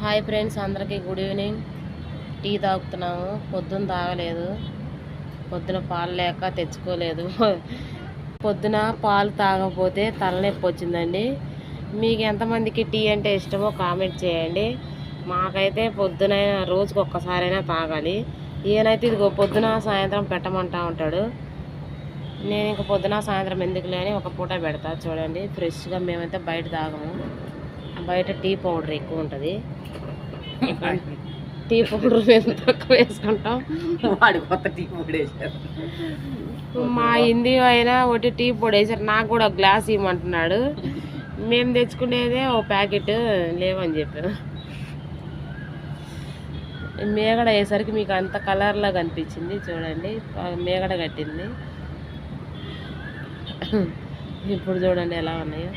Hi friends, అందరికీ good evening. Tea తాగుతున్నాము. పొద్దున్న తాగలేదు, పొద్దున పాలు లేక తెచ్చుకోలేదు. పొద్దున పాలు తాగకపోతే తలనొప్పి వచ్చిందండి. మీకు ఎంతమందికి టీ అంటే ఇష్టమో కామెంట్ చేయండి. మాకైతే పొద్దున రోజుకి ఒక్కసారైనా తాగాలి. ఈయనైతే ఇదిగో పొద్దున సాయంత్రం పెట్టమంటా ఉంటాడు. నేను ఇంక పొద్దున సాయంత్రం ఎందుకు లేని ఒక పూట పెడతా. చూడండి, ఫ్రెష్గా మేమైతే బయట తాగము. బయట టీ పౌడర్ ఎక్కువ ఉంటుంది. టీ పౌడర్ మేము తక్కువ వేసుకుంటాం. వాడి కొత్త టీ పొడి వేసారు. మా హిందీ అయినా ఒకటి టీ పొడి వేసారు. నాకు కూడా గ్లాస్ ఇవ్వమంటున్నాడు. మేము తెచ్చుకునేదే ఓ ప్యాకెట్ లేవని చెప్పాను. మేగడ వేసరికి మీకు అంత కలర్లా కనిపించింది. చూడండి, మేగడ కట్టింది. ఇప్పుడు చూడండి ఎలా ఉన్నాయో.